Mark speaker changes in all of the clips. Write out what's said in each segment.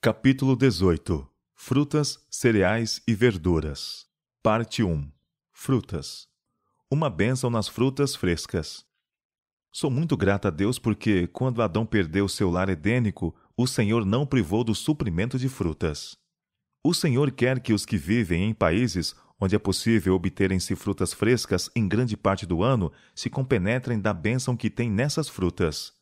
Speaker 1: Capítulo 18. Frutas, cereais e verduras. Parte 1. Frutas. Uma bênção nas frutas frescas. Sou muito grata a Deus porque, quando Adão perdeu seu lar edênico, o Senhor não privou do suprimento de frutas. O Senhor quer que os que vivem em países onde é possível obterem-se frutas frescas em grande parte do ano se compenetrem da bênção que tem nessas frutas.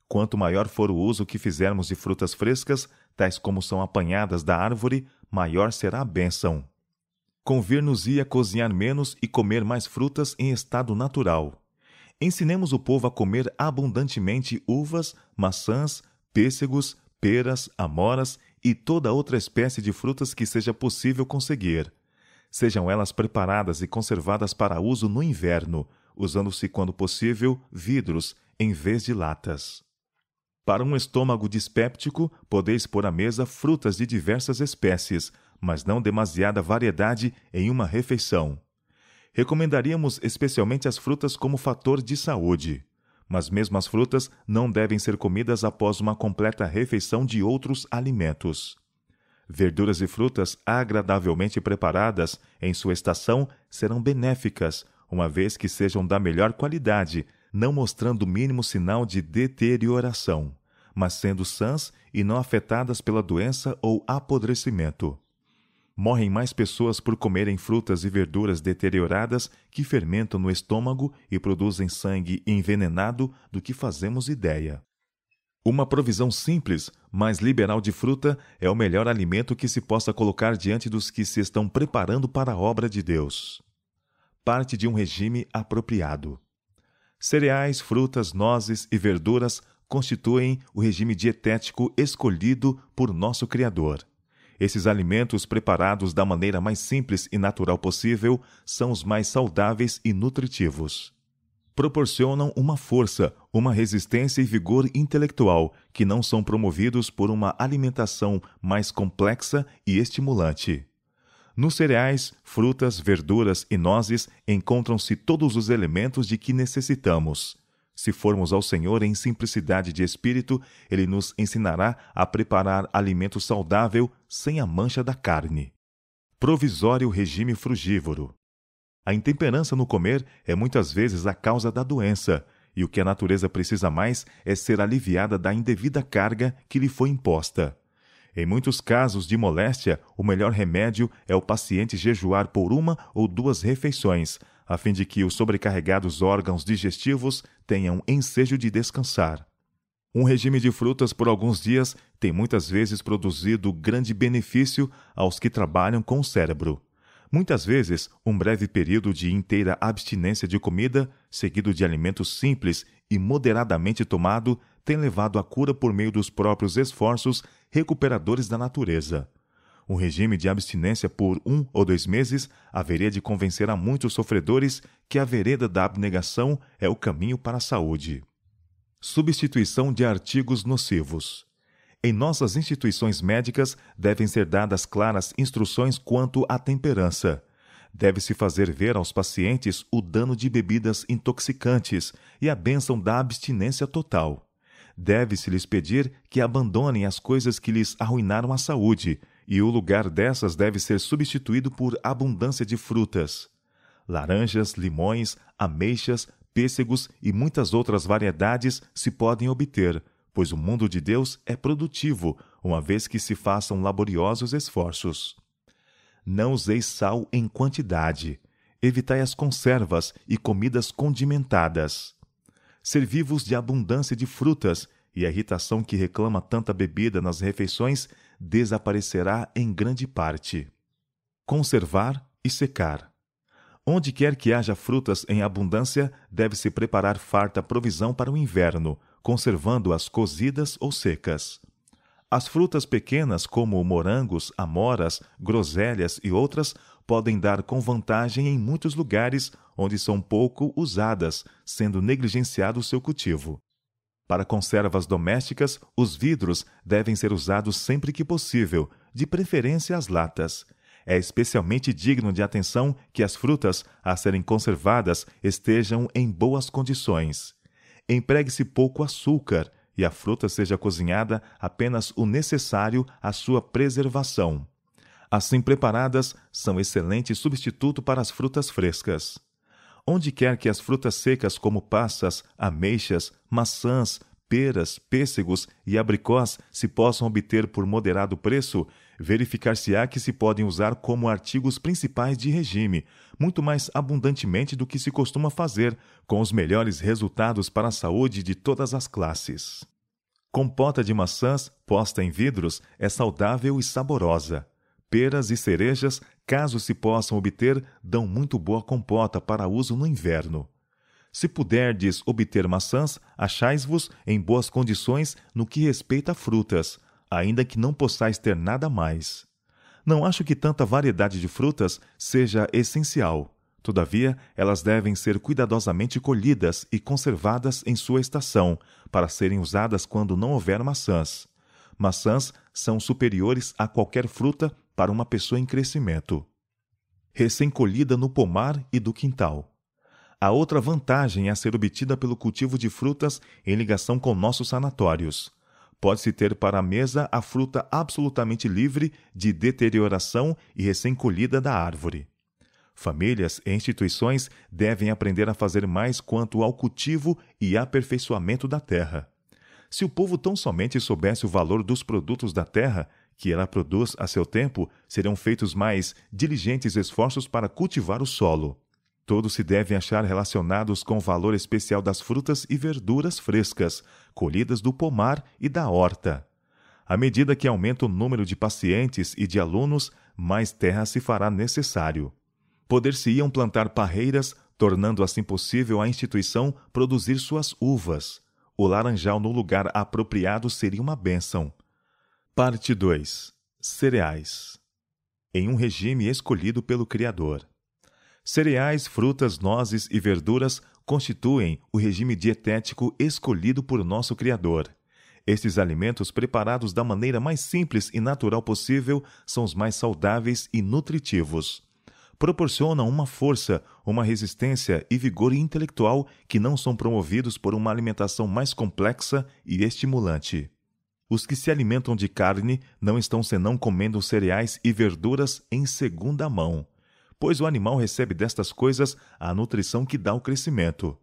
Speaker 1: Quanto maior for o uso que fizermos de frutas frescas, tais como são apanhadas da árvore, maior será a bênção. Convir-nos-ia cozinhar menos e comer mais frutas em estado natural. Ensinemos o povo a comer abundantemente uvas, maçãs, pêssegos, peras, amoras e toda outra espécie de frutas que seja possível conseguir. Sejam elas preparadas e conservadas para uso no inverno, usando-se, quando possível, vidros em vez de latas. Para um estômago dispéptico, podeis pôr à mesa frutas de diversas espécies, mas não demasiada variedade em uma refeição. Recomendaríamos especialmente as frutas como fator de saúde, mas mesmo as frutas não devem ser comidas após uma completa refeição de outros alimentos. Verduras e frutas agradavelmente preparadas em sua estação serão benéficas, uma vez que sejam da melhor qualidade, não mostrando o mínimo sinal de deterioração, mas sendo sãs e não afetadas pela doença ou apodrecimento. Morrem mais pessoas por comerem frutas e verduras deterioradas que fermentam no estômago e produzem sangue envenenado do que fazemos ideia. Uma provisão simples, mas liberal de fruta é o melhor alimento que se possa colocar diante dos que se estão preparando para a obra de Deus. Parte de um regime apropriado. Cereais, frutas, nozes e verduras constituem o regime dietético escolhido por nosso Criador. Esses alimentos, preparados da maneira mais simples e natural possível, são os mais saudáveis e nutritivos. Proporcionam uma força, uma resistência e vigor intelectual que não são promovidos por uma alimentação mais complexa e estimulante. Nos cereais, frutas, verduras e nozes encontram-se todos os elementos de que necessitamos. Se formos ao Senhor em simplicidade de espírito, Ele nos ensinará a preparar alimento saudável sem a mancha da carne. Provisório regime frugívoro. A intemperança no comer é muitas vezes a causa da doença, e o que a natureza precisa mais é ser aliviada da indevida carga que lhe foi imposta. Em muitos casos de moléstia, o melhor remédio é o paciente jejuar por 1 ou 2 refeições, a fim de que os sobrecarregados órgãos digestivos tenham ensejo de descansar. Um regime de frutas por alguns dias tem muitas vezes produzido grande benefício aos que trabalham com o cérebro. Muitas vezes, um breve período de inteira abstinência de comida, seguido de alimentos simples e moderadamente tomado, tem levado à cura por meio dos próprios esforços recuperadores da natureza. Um regime de abstinência por 1 ou 2 meses haveria de convencer a muitos sofredores que a vereda da abnegação é o caminho para a saúde. Substituição de artigos nocivos. Em nossas instituições médicas devem ser dadas claras instruções quanto à temperança. Deve-se fazer ver aos pacientes o dano de bebidas intoxicantes e a bênção da abstinência total. Deve-se-lhes pedir que abandonem as coisas que lhes arruinaram a saúde, e o lugar dessas deve ser substituído por abundância de frutas. Laranjas, limões, ameixas, pêssegos e muitas outras variedades se podem obter, pois o mundo de Deus é produtivo, uma vez que se façam laboriosos esforços. Não useis sal em quantidade. Evitai as conservas e comidas condimentadas. Servi-vos de abundância de frutas, e a irritação que reclama tanta bebida nas refeições desaparecerá em grande parte. Conservar e secar. Onde quer que haja frutas em abundância, deve-se preparar farta provisão para o inverno, conservando-as cozidas ou secas. As frutas pequenas, como morangos, amoras, groselhas e outras, podem dar com vantagem em muitos lugares onde são pouco usadas, sendo negligenciado o seu cultivo. Para conservas domésticas, os vidros devem ser usados sempre que possível, de preferência as latas. É especialmente digno de atenção que as frutas, a serem conservadas, estejam em boas condições. Empregue-se pouco açúcar, e a fruta seja cozinhada apenas o necessário à sua preservação. Assim preparadas, são excelente substituto para as frutas frescas. Onde quer que as frutas secas como passas, ameixas, maçãs, peras, pêssegos e abricós se possam obter por moderado preço, verificar-se-á que se podem usar como artigos principais de regime, muito mais abundantemente do que se costuma fazer, com os melhores resultados para a saúde de todas as classes. Compota de maçãs, posta em vidros, é saudável e saborosa. Peras e cerejas, caso se possam obter, dão muito boa compota para uso no inverno. Se puderdes obter maçãs, achais-vos em boas condições no que respeita a frutas, ainda que não possais ter nada mais. Não acho que tanta variedade de frutas seja essencial. Todavia, elas devem ser cuidadosamente colhidas e conservadas em sua estação, para serem usadas quando não houver maçãs. Maçãs são superiores a qualquer fruta para uma pessoa em crescimento. Recém-colhida no pomar e do quintal. A outra vantagem é a ser obtida pelo cultivo de frutas em ligação com nossos sanatórios. Pode-se ter para a mesa a fruta absolutamente livre de deterioração e recém-colhida da árvore. Famílias e instituições devem aprender a fazer mais quanto ao cultivo e aperfeiçoamento da terra. Se o povo tão somente soubesse o valor dos produtos da terra, que ela produz a seu tempo, seriam feitos mais diligentes esforços para cultivar o solo. Todos se devem achar relacionados com o valor especial das frutas e verduras frescas, colhidas do pomar e da horta. À medida que aumenta o número de pacientes e de alunos, mais terra se fará necessário. Poder-se-iam plantar parreiras, tornando assim possível à instituição produzir suas uvas. O laranjal no lugar apropriado seria uma bênção. Parte 2. Cereais. Em um regime escolhido pelo Criador. Cereais, frutas, nozes e verduras constituem o regime dietético escolhido por nosso Criador. Estes alimentos, preparados da maneira mais simples e natural possível, são os mais saudáveis e nutritivos. Proporcionam uma força, uma resistência e vigor intelectual que não são promovidos por uma alimentação mais complexa e estimulante. Os que se alimentam de carne não estão senão comendo cereais e verduras em segunda mão, pois o animal recebe destas coisas a nutrição que dá o crescimento.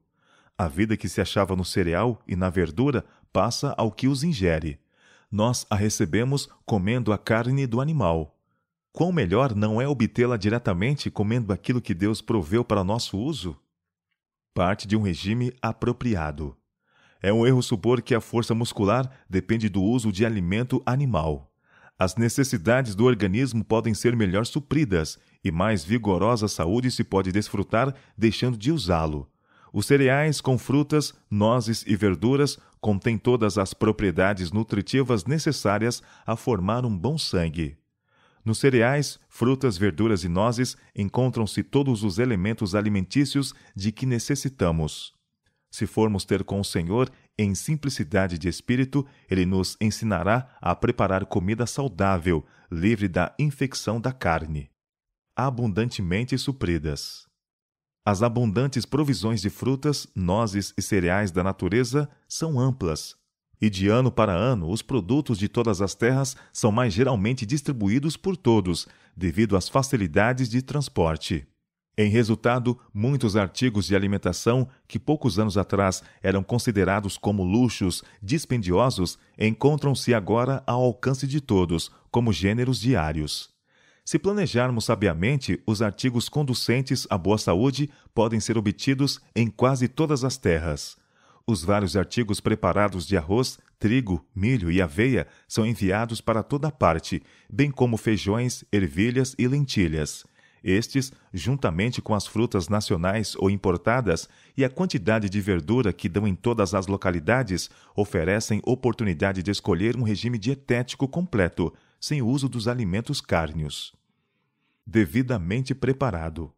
Speaker 1: A vida que se achava no cereal e na verdura passa ao que os ingere. Nós a recebemos comendo a carne do animal. Quão melhor não é obtê-la diretamente comendo aquilo que Deus proveu para nosso uso? Parte de um regime apropriado. É um erro supor que a força muscular depende do uso de alimento animal. As necessidades do organismo podem ser melhor supridas e mais vigorosa saúde se pode desfrutar deixando de usá-lo. Os cereais com frutas, nozes e verduras contêm todas as propriedades nutritivas necessárias a formar um bom sangue. Nos cereais, frutas, verduras e nozes encontram-se todos os elementos alimentícios de que necessitamos. Se formos ter com o Senhor em simplicidade de espírito, Ele nos ensinará a preparar comida saudável, livre da infecção da carne. Abundantemente supridas. As abundantes provisões de frutas, nozes e cereais da natureza são amplas. E de ano para ano, os produtos de todas as terras são mais geralmente distribuídos por todos, devido às facilidades de transporte. Em resultado, muitos artigos de alimentação que poucos anos atrás eram considerados como luxos dispendiosos encontram-se agora ao alcance de todos, como gêneros diários. Se planejarmos sabiamente, os artigos conducentes à boa saúde podem ser obtidos em quase todas as terras. Os vários artigos preparados de arroz, trigo, milho e aveia são enviados para toda parte, bem como feijões, ervilhas e lentilhas. Estes, juntamente com as frutas nacionais ou importadas e a quantidade de verdura que dão em todas as localidades, oferecem oportunidade de escolher um regime dietético completo, sem o uso dos alimentos cárneos. Devidamente preparado.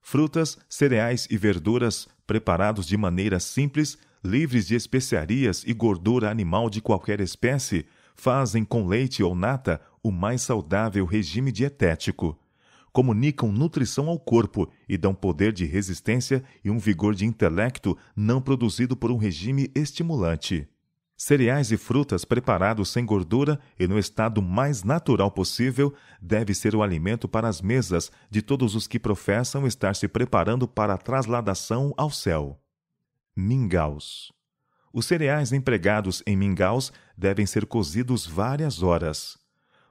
Speaker 1: Frutas, cereais e verduras preparados de maneira simples, livres de especiarias e gordura animal de qualquer espécie, fazem com leite ou nata o mais saudável regime dietético. Comunicam nutrição ao corpo e dão poder de resistência e um vigor de intelecto não produzido por um regime estimulante. Cereais e frutas preparados sem gordura e no estado mais natural possível deve ser o alimento para as mesas de todos os que professam estar se preparando para a trasladação ao céu. Mingaus. Os cereais empregados em mingaus devem ser cozidos várias horas.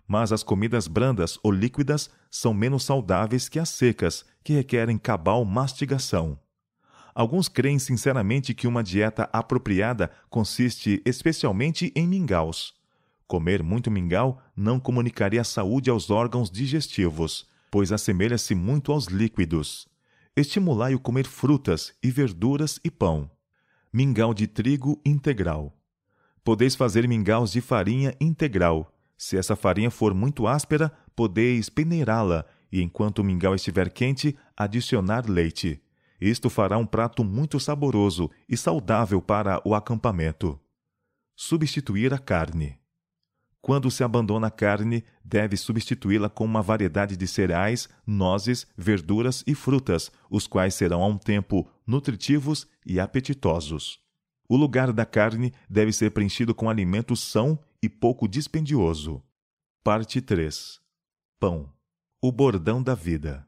Speaker 1: Mas as comidas brandas ou líquidas são menos saudáveis que as secas, que requerem cabal mastigação. Alguns creem sinceramente que uma dieta apropriada consiste especialmente em mingaus. Comer muito mingau não comunicaria saúde aos órgãos digestivos, pois assemelha-se muito aos líquidos. Estimulai-o comer frutas e verduras e pão. Mingau de trigo integral. Podeis fazer mingaus de farinha integral. Se essa farinha for muito áspera, podeis peneirá-la e, enquanto o mingau estiver quente, adicionar leite. Isto fará um prato muito saboroso e saudável para o acampamento. Substituir a carne. Quando se abandona a carne, deve substituí-la com uma variedade de cereais, nozes, verduras e frutas, os quais serão a um tempo nutritivos e apetitosos. O lugar da carne deve ser preenchido com alimento são e pouco dispendioso. Parte 3. Pão. O bordão da vida.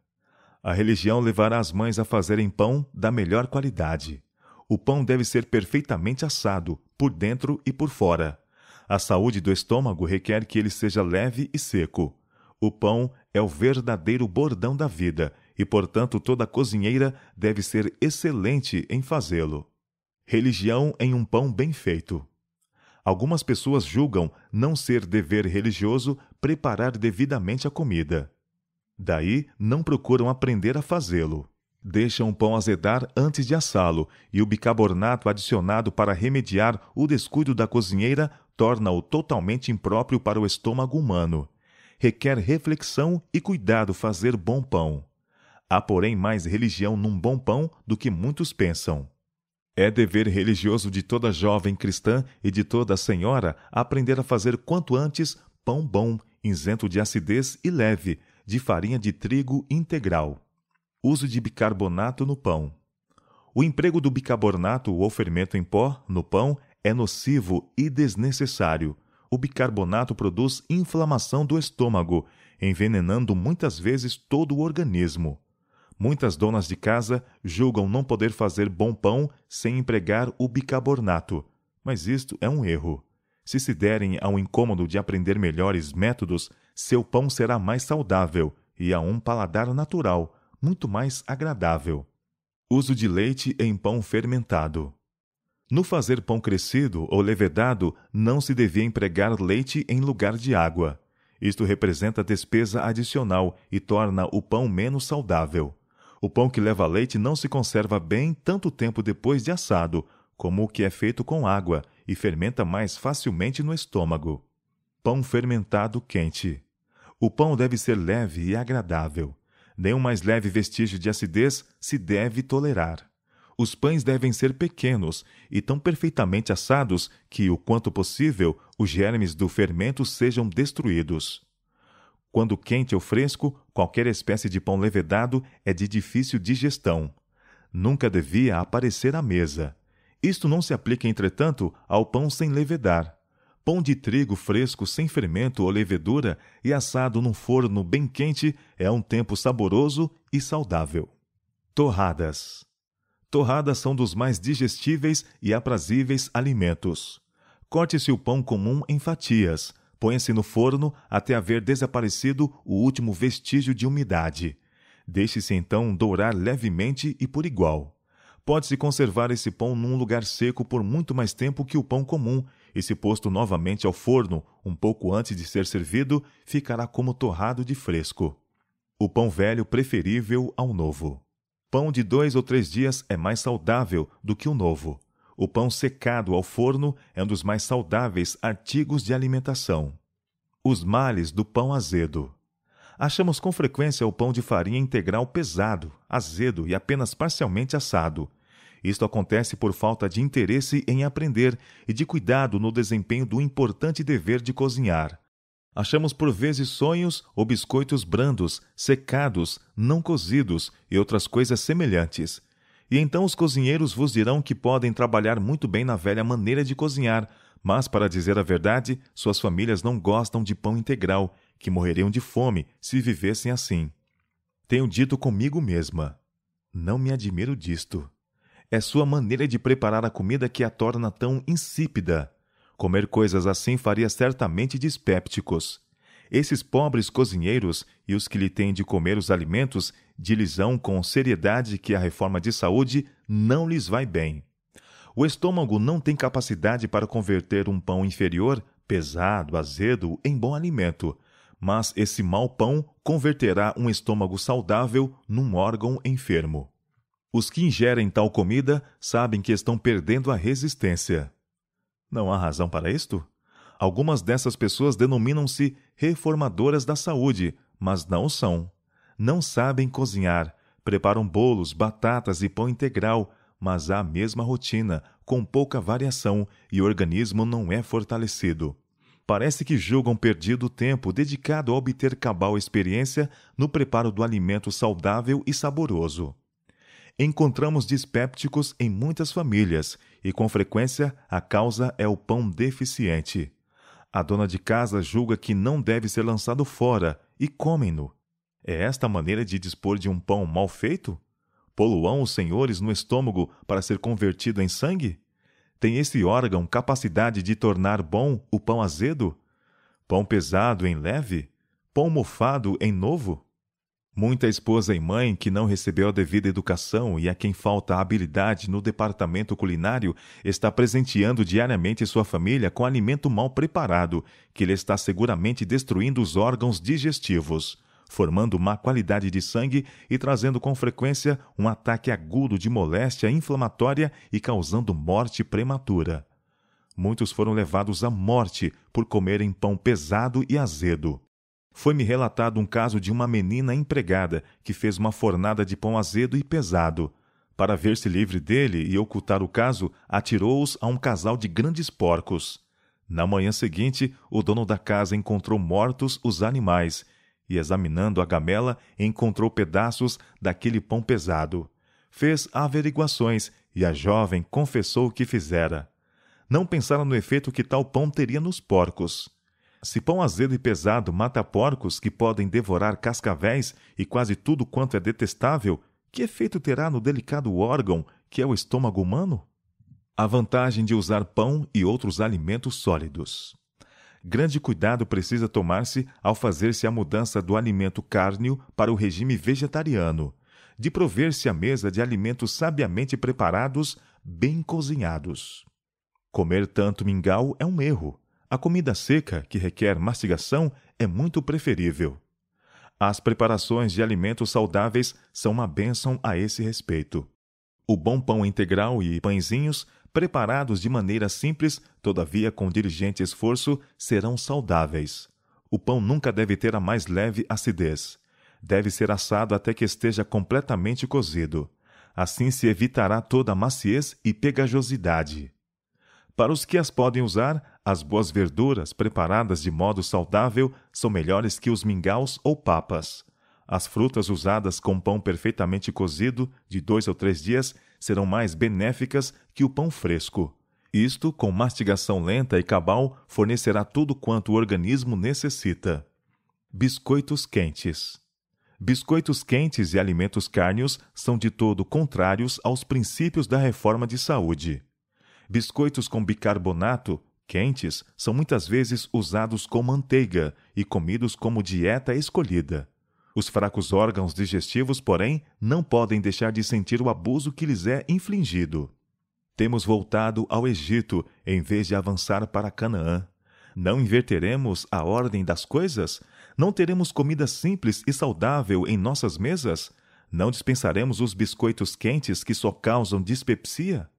Speaker 1: A religião levará as mães a fazerem pão da melhor qualidade. O pão deve ser perfeitamente assado, por dentro e por fora. A saúde do estômago requer que ele seja leve e seco. O pão é o verdadeiro bordão da vida e, portanto, toda cozinheira deve ser excelente em fazê-lo. Religião em um pão bem feito. Algumas pessoas julgam não ser dever religioso preparar devidamente a comida. Daí, não procuram aprender a fazê-lo. Deixam o pão azedar antes de assá-lo, e o bicarbonato adicionado para remediar o descuido da cozinheira torna-o totalmente impróprio para o estômago humano. Requer reflexão e cuidado fazer bom pão. Há, porém, mais religião num bom pão do que muitos pensam. É dever religioso de toda jovem cristã e de toda senhora aprender a fazer quanto antes pão bom, isento de acidez e leve, de farinha de trigo integral. Uso de bicarbonato no pão. O emprego do bicarbonato ou fermento em pó no pão é nocivo e desnecessário. O bicarbonato produz inflamação do estômago, envenenando muitas vezes todo o organismo. Muitas donas de casa julgam não poder fazer bom pão sem empregar o bicarbonato, mas isto é um erro. Se se derem ao incômodo de aprender melhores métodos, seu pão será mais saudável e a um paladar natural, muito mais agradável. Uso de leite em pão fermentado. No fazer pão crescido ou levedado, não se devia empregar leite em lugar de água. Isto representa despesa adicional e torna o pão menos saudável. O pão que leva leite não se conserva bem tanto tempo depois de assado, como o que é feito com água, e fermenta mais facilmente no estômago. Pão fermentado quente. O pão deve ser leve e agradável. Nenhum mais leve vestígio de acidez se deve tolerar. Os pães devem ser pequenos e tão perfeitamente assados que, o quanto possível, os germes do fermento sejam destruídos. Quando quente ou fresco, qualquer espécie de pão levedado é de difícil digestão. Nunca devia aparecer à mesa. Isto não se aplica, entretanto, ao pão sem levedar. Pão de trigo fresco sem fermento ou levedura e assado num forno bem quente é um tempo saboroso e saudável. Torradas. Torradas são dos mais digestíveis e aprazíveis alimentos. Corte-se o pão comum em fatias. Põe-se no forno até haver desaparecido o último vestígio de umidade. Deixe-se então dourar levemente e por igual. Pode-se conservar esse pão num lugar seco por muito mais tempo que o pão comum, e se posto novamente ao forno, um pouco antes de ser servido, ficará como torrado de fresco. O pão velho preferível ao novo. Pão de 2 ou 3 dias é mais saudável do que o novo. O pão secado ao forno é um dos mais saudáveis artigos de alimentação. Os males do pão azedo. Achamos com frequência o pão de farinha integral pesado, azedo e apenas parcialmente assado. Isto acontece por falta de interesse em aprender e de cuidado no desempenho do importante dever de cozinhar. Achamos por vezes sonhos ou biscoitos brandos, secados, não cozidos e outras coisas semelhantes. E então os cozinheiros vos dirão que podem trabalhar muito bem na velha maneira de cozinhar, Mas, para dizer a verdade, suas famílias não gostam de pão integral, que morreriam de fome se vivessem assim. Tenho dito comigo mesma: não me admiro disto. É sua maneira de preparar a comida que a torna tão insípida. Comer coisas assim faria certamente dispépticos. Esses pobres cozinheiros e os que lhe têm de comer os alimentos dilizam com seriedade que a reforma de saúde não lhes vai bem. O estômago não tem capacidade para converter um pão inferior, pesado, azedo, em bom alimento, mas esse mau pão converterá um estômago saudável num órgão enfermo. Os que ingerem tal comida sabem que estão perdendo a resistência. Não há razão para isto? Algumas dessas pessoas denominam-se reformadoras da saúde, mas não o são. Não sabem cozinhar, preparam bolos, batatas e pão integral, mas há a mesma rotina, com pouca variação, e o organismo não é fortalecido. Parece que julgam perdido o tempo dedicado a obter cabal experiência no preparo do alimento saudável e saboroso. Encontramos dispépticos em muitas famílias, e com frequência a causa é o pão deficiente. A dona de casa julga que não deve ser lançado fora, e comem-no. É esta a maneira de dispor de um pão mal feito? Poluam os senhores no estômago para ser convertido em sangue? Tem esse órgão capacidade de tornar bom o pão azedo? Pão pesado em leve? Pão mofado em novo? Muita esposa e mãe que não recebeu a devida educação e a quem falta habilidade no departamento culinário está presenteando diariamente sua família com alimento mal preparado, que lhe está seguramente destruindo os órgãos digestivos, formando má qualidade de sangue e trazendo com frequência um ataque agudo de moléstia inflamatória e causando morte prematura. Muitos foram levados à morte por comerem pão pesado e azedo. Foi-me relatado um caso de uma menina empregada que fez uma fornada de pão azedo e pesado. Para ver-se livre dele e ocultar o caso, atirou-os a um casal de grandes porcos. Na manhã seguinte, o dono da casa encontrou mortos os animais e, examinando a gamela, encontrou pedaços daquele pão pesado. Fez averiguações e a jovem confessou o que fizera. Não pensara no efeito que tal pão teria nos porcos. Se pão azedo e pesado mata porcos que podem devorar cascavéis e quase tudo quanto é detestável, que efeito terá no delicado órgão que é o estômago humano? A vantagem de usar pão e outros alimentos sólidos. Grande cuidado precisa tomar-se ao fazer-se a mudança do alimento cárneo para o regime vegetariano, de prover-se à mesa de alimentos sabiamente preparados, bem cozinhados. Comer tanto mingau é um erro. A comida seca, que requer mastigação, é muito preferível. As preparações de alimentos saudáveis são uma bênção a esse respeito. O bom pão integral e pãezinhos, preparados de maneira simples, todavia com diligente esforço, serão saudáveis. O pão nunca deve ter a mais leve acidez. Deve ser assado até que esteja completamente cozido. Assim se evitará toda a maciez e pegajosidade. Para os que as podem usar, as boas verduras preparadas de modo saudável são melhores que os mingaus ou papas. As frutas usadas com pão perfeitamente cozido, de 2 ou 3 dias, serão mais benéficas que o pão fresco. Isto, com mastigação lenta e cabal, fornecerá tudo quanto o organismo necessita. Biscoitos quentes. Biscoitos quentes e alimentos cárneos são de todo contrários aos princípios da reforma de saúde. Biscoitos com bicarbonato, quentes, são muitas vezes usados com manteiga e comidos como dieta escolhida. Os fracos órgãos digestivos, porém, não podem deixar de sentir o abuso que lhes é infligido. Temos voltado ao Egito, em vez de avançar para Canaã. Não inverteremos a ordem das coisas? Não teremos comida simples e saudável em nossas mesas? Não dispensaremos os biscoitos quentes que só causam dispepsia?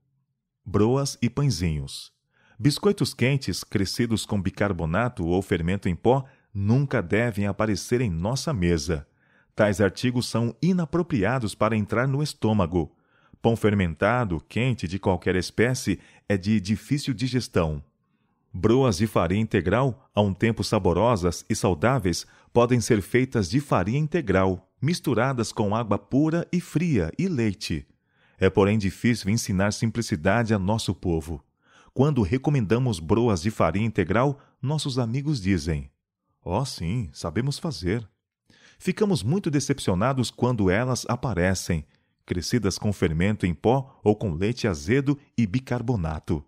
Speaker 1: Broas e pãezinhos. Biscoitos quentes, crescidos com bicarbonato ou fermento em pó, nunca devem aparecer em nossa mesa. Tais artigos são inapropriados para entrar no estômago. Pão fermentado, quente de qualquer espécie, é de difícil digestão. Broas de farinha integral, a um tempo saborosas e saudáveis, podem ser feitas de farinha integral, misturadas com água pura e fria e leite. É, porém, difícil ensinar simplicidade a nosso povo. Quando recomendamos broas de farinha integral, nossos amigos dizem: "Oh, sim, sabemos fazer." Ficamos muito decepcionados quando elas aparecem, crescidas com fermento em pó ou com leite azedo e bicarbonato.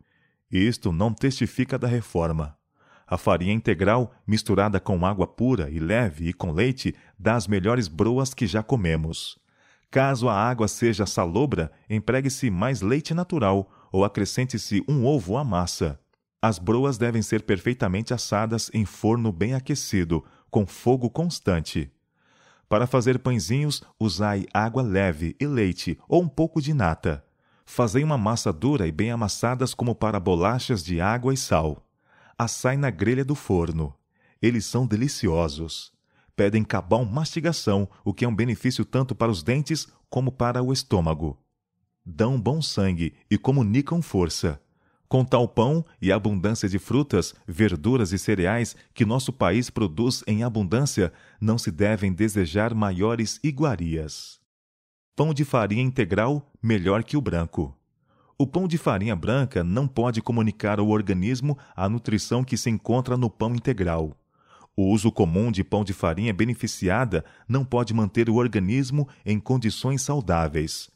Speaker 1: Isto não testifica da reforma. A farinha integral, misturada com água pura e leve e com leite, dá as melhores broas que já comemos. Caso a água seja salobra, empregue-se mais leite natural ou acrescente-se um ovo à massa. As broas devem ser perfeitamente assadas em forno bem aquecido, com fogo constante. Para fazer pãezinhos, usai água leve e leite ou um pouco de nata. Fazei uma massa dura e bem amassadas como para bolachas de água e sal. Assai na grelha do forno. Eles são deliciosos. Pedem cabal mastigação, o que é um benefício tanto para os dentes como para o estômago. Dão bom sangue e comunicam força. Com tal pão e abundância de frutas, verduras e cereais que nosso país produz em abundância, não se devem desejar maiores iguarias. Pão de farinha integral melhor que o branco. O pão de farinha branca não pode comunicar ao organismo a nutrição que se encontra no pão integral. O uso comum de pão de farinha beneficiada não pode manter o organismo em condições saudáveis.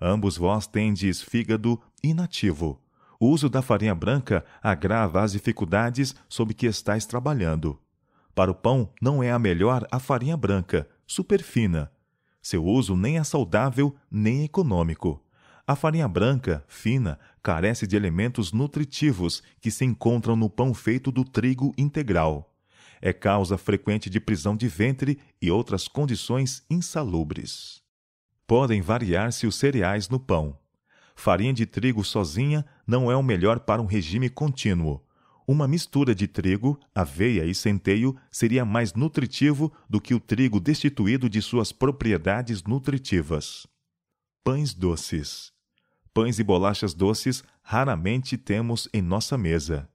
Speaker 1: Ambos vós tendes fígado inativo. O uso da farinha branca agrava as dificuldades sob que estáis trabalhando. Para o pão não é a melhor a farinha branca, superfina. Seu uso nem é saudável nem econômico. A farinha branca, fina, carece de elementos nutritivos que se encontram no pão feito do trigo integral. É causa frequente de prisão de ventre e outras condições insalubres. Podem variar-se os cereais no pão. Farinha de trigo sozinha não é o melhor para um regime contínuo. Uma mistura de trigo, aveia e centeio seria mais nutritivo do que o trigo destituído de suas propriedades nutritivas. Pães doces. Pães e bolachas doces raramente temos em nossa mesa.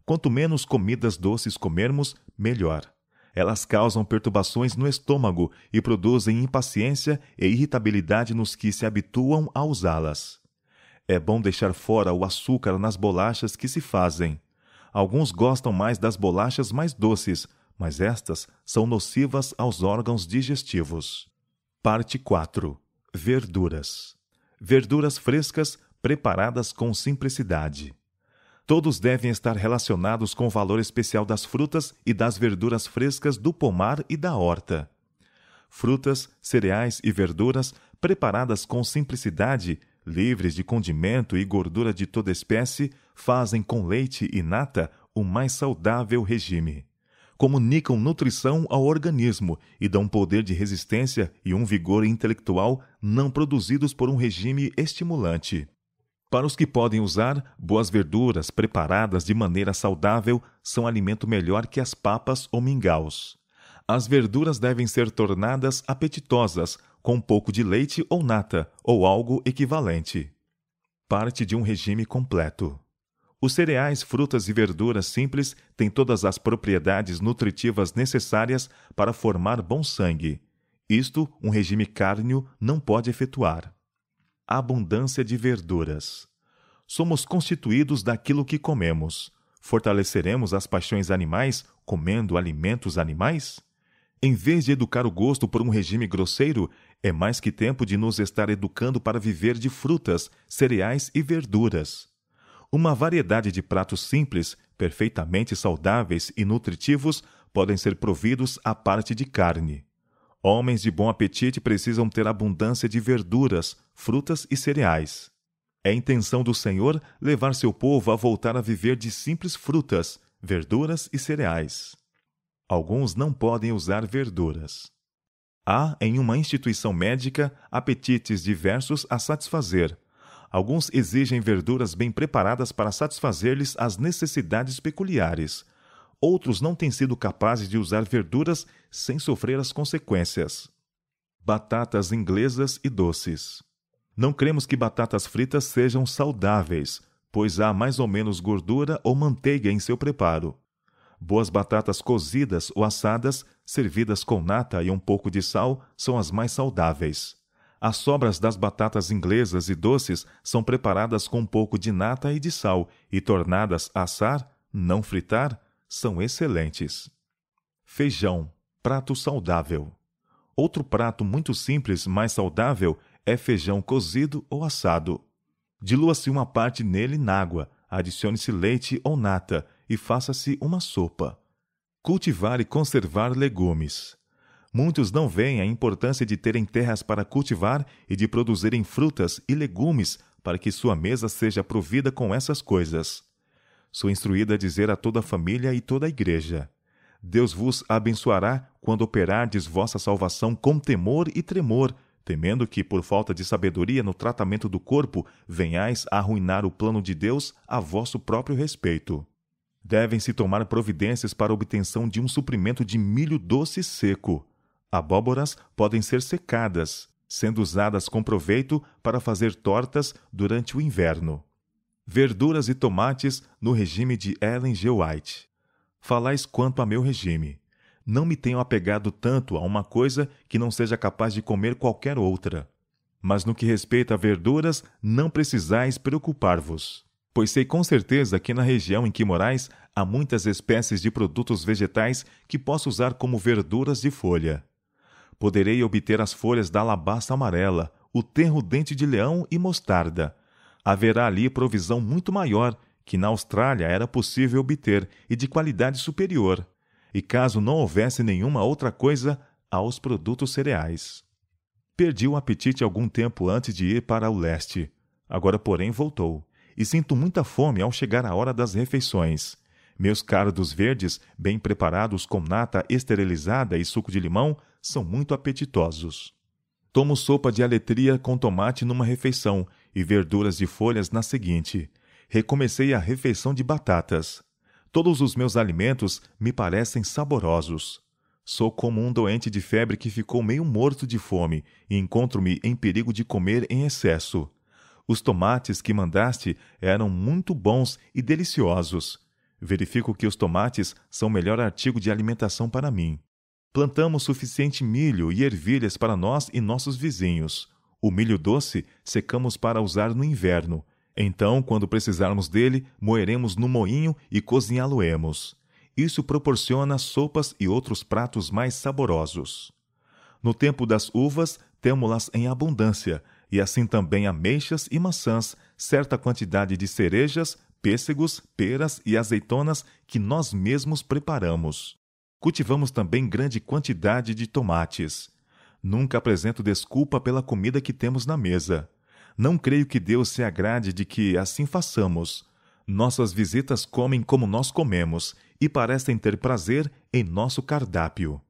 Speaker 1: Quanto menos comidas doces comermos, melhor. Elas causam perturbações no estômago e produzem impaciência e irritabilidade nos que se habituam a usá-las. É bom deixar fora o açúcar nas bolachas que se fazem. Alguns gostam mais das bolachas mais doces, mas estas são nocivas aos órgãos digestivos. Parte 4. Verduras. Verduras frescas preparadas com simplicidade. Todos devem estar relacionados com o valor especial das frutas e das verduras frescas do pomar e da horta. Frutas, cereais e verduras preparadas com simplicidade, livres de condimento e gordura de toda espécie, fazem com leite e nata o mais saudável regime. Comunicam nutrição ao organismo e dão poder de resistência e um vigor intelectual não produzidos por um regime estimulante. Para os que podem usar, boas verduras preparadas de maneira saudável são alimento melhor que as papas ou mingaus. As verduras devem ser tornadas apetitosas, com um pouco de leite ou nata, ou algo equivalente. Parte de um regime completo. Os cereais, frutas e verduras simples têm todas as propriedades nutritivas necessárias para formar bom sangue. Isto, um regime cárneo não pode efetuar. Abundância de verduras. Somos constituídos daquilo que comemos. Fortaleceremos as paixões animais comendo alimentos animais? Em vez de educar o gosto por um regime grosseiro, é mais que tempo de nos estar educando para viver de frutas, cereais e verduras. Uma variedade de pratos simples, perfeitamente saudáveis e nutritivos, podem ser providos à parte de carne. Homens de bom apetite precisam ter abundância de verduras, frutas e cereais. É intenção do Senhor levar seu povo a voltar a viver de simples frutas, verduras e cereais. Alguns não podem usar verduras. Há, em uma instituição médica, apetites diversos a satisfazer. Alguns exigem verduras bem preparadas para satisfazer-lhes as necessidades peculiares. Outros não têm sido capazes de usar verduras sem sofrer as consequências. Batatas inglesas e doces. Não cremos que batatas fritas sejam saudáveis, pois há mais ou menos gordura ou manteiga em seu preparo. Boas batatas cozidas ou assadas, servidas com nata e um pouco de sal, são as mais saudáveis. As sobras das batatas inglesas e doces são preparadas com um pouco de nata e de sal e tornadas a assar, não fritar, são excelentes. Feijão, prato saudável. Outro prato muito simples, mas saudável, é feijão cozido ou assado. Dilua-se uma parte nele na água, adicione-se leite ou nata e faça-se uma sopa. Cultivar e conservar legumes. Muitos não veem a importância de terem terras para cultivar e de produzirem frutas e legumes para que sua mesa seja provida com essas coisas. Sou instruída a dizer a toda a família e toda a igreja: Deus vos abençoará quando operardes vossa salvação com temor e tremor, temendo que, por falta de sabedoria no tratamento do corpo, venhais a arruinar o plano de Deus a vosso próprio respeito. Devem-se tomar providências para a obtenção de um suprimento de milho doce seco. Abóboras podem ser secadas, sendo usadas com proveito para fazer tortas durante o inverno. Verduras e tomates no regime de Ellen G. White. Falais quanto a meu regime. Não me tenho apegado tanto a uma coisa que não seja capaz de comer qualquer outra. Mas no que respeita a verduras, não precisais preocupar-vos. Pois sei com certeza que na região em que morais há muitas espécies de produtos vegetais que posso usar como verduras de folha. Poderei obter as folhas da alabasta amarela, o tenro dente de leão e mostarda. Haverá ali provisão muito maior, que na Austrália era possível obter e de qualidade superior. E caso não houvesse nenhuma outra coisa, aos produtos cereais. Perdi o apetite algum tempo antes de ir para o leste. Agora, porém, voltou. E sinto muita fome ao chegar a hora das refeições. Meus cardos verdes, bem preparados com nata esterilizada e suco de limão, são muito apetitosos. Tomo sopa de aletria com tomate numa refeição e verduras de folhas na seguinte. Recomecei a refeição de batatas. Todos os meus alimentos me parecem saborosos. Sou como um doente de febre que ficou meio morto de fome e encontro-me em perigo de comer em excesso. Os tomates que mandaste eram muito bons e deliciosos. Verifico que os tomates são o melhor artigo de alimentação para mim. Plantamos suficiente milho e ervilhas para nós e nossos vizinhos. O milho doce secamos para usar no inverno. Então, quando precisarmos dele, moeremos no moinho e cozinhá-lo-emos. Isso proporciona sopas e outros pratos mais saborosos. No tempo das uvas, temo-las em abundância, e assim também ameixas e maçãs, certa quantidade de cerejas, pêssegos, peras e azeitonas que nós mesmos preparamos. Cultivamos também grande quantidade de tomates. Nunca apresento desculpa pela comida que temos na mesa. Não creio que Deus se agrade de que assim façamos. Nossas visitas comem como nós comemos e parecem ter prazer em nosso cardápio.